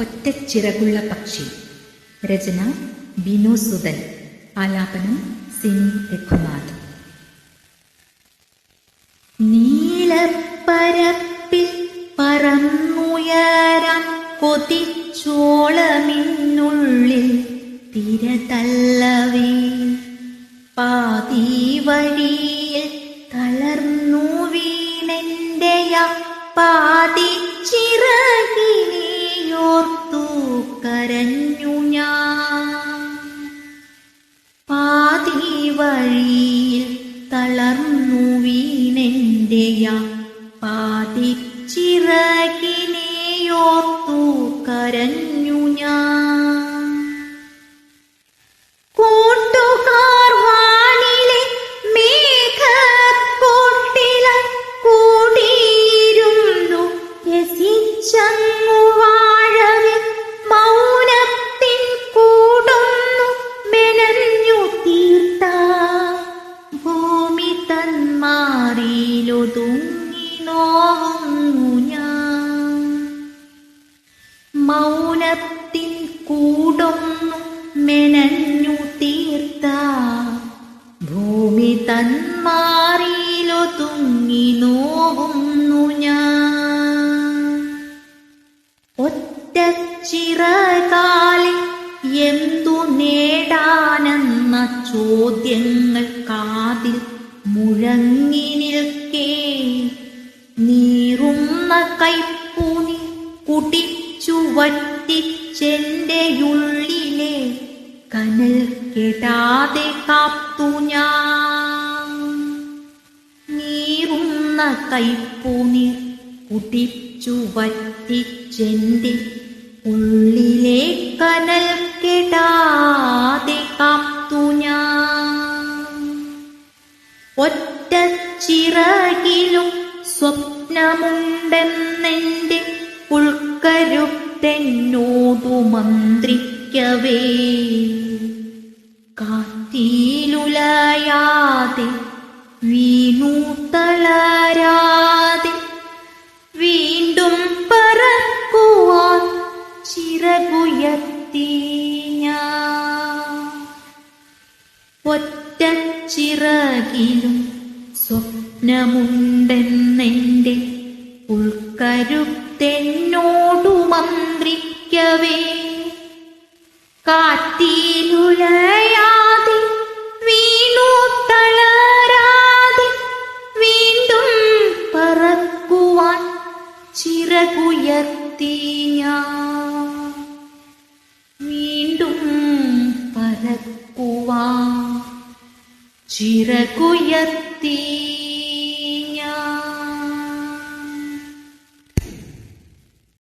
ഒറ്റച്ചിറകുള്ള പക്ഷി. രചന ബിനു സുധൻ. ആലാപനം സിനി രഘുനാഥ്. നീലപ്പരപ്പിൽ പറന്നുയരാൻ കൊതിച്ചോളമിന്നുള്ളിൽ തിരതള്ളവേ, പാതി വഴിയിൽ തളർന്നു വീണെൻ്റെയ പാതിച്ചിറകിനെയോർത്തു കരഞ്ഞു ഞാൻ. പാതി വഴിയിൽ തളർന്നു വീണെൻ്റെയ പാതിച്ചിറകിനെയോർത്തു കരഞ്ഞു ഞാൻ. കൂട്ടുകാർ വാനിലെ മേഘക്കൂട്ടിലായി കൂടിയിരുന്നു രസിച്ചങ്ങു വാഴവേ, മൗനത്തിൻ കൂടൊന്നു മെനഞ്ഞു തീർത്ത ഭൂമി തന്മാറിയിലൊതുങ്ങി നോവുന്നു ഞാൻ. മൗനത്തിൻ കൂടൊന്നു മെനഞ്ഞു തീർത്ത ഭൂമി തന്മാറിയിലൊതുങ്ങി നോവുന്നു ഞാൻ. ഒറ്റച്ചിറകാലിൽ എന്തു നേടാനെന്ന ചോദ്യങ്ങൾ കാതിൽ മുഴങ്ങി നിൽക്കേ, നീറുന്ന കൈപ്പൂനി കുടിച്ചു വറ്റിച്ചെൻ്റെയുള്ളിലെ കനൽ കെടാതെ കാത്തു ഞാൻ. നീറുന്ന കൈപ്പൂനീർ കുടിച്ചു വറ്റിച്ചെൻ്റെ ഉള്ളിലെ കനൽ കെടാതെ കാത്തു ഞാൻ. ഒറ്റച്ചിറകിലും സ്വപ്നമുണ്ടെന്നെൻ്റെ ഉൾക്കരുത്തെന്നോടു മന്ത്രിക്കവേ, കാറ്റിലുലയാതെ വീണു തളരാതെ വീണ്ടും പറക്കുവാൻ ചിറകുയർത്തി ഞാൻ. ഒറ്റച്ചിറകിലും സ്വപ്നമുണ്ടെന്നെൻ്റെ ഉൾക്കരുത്തെന്നോടു മന്ത്രിക്കവേ, കാറ്റിലുലയാതെ വീണു തളരാതെ വീണ്ടും പറക്കുവാൻ ചിറകുയർത്തി ഞാൻ. വീണ്ടും പറക്കുവാൻ ചിറകുയർത്തി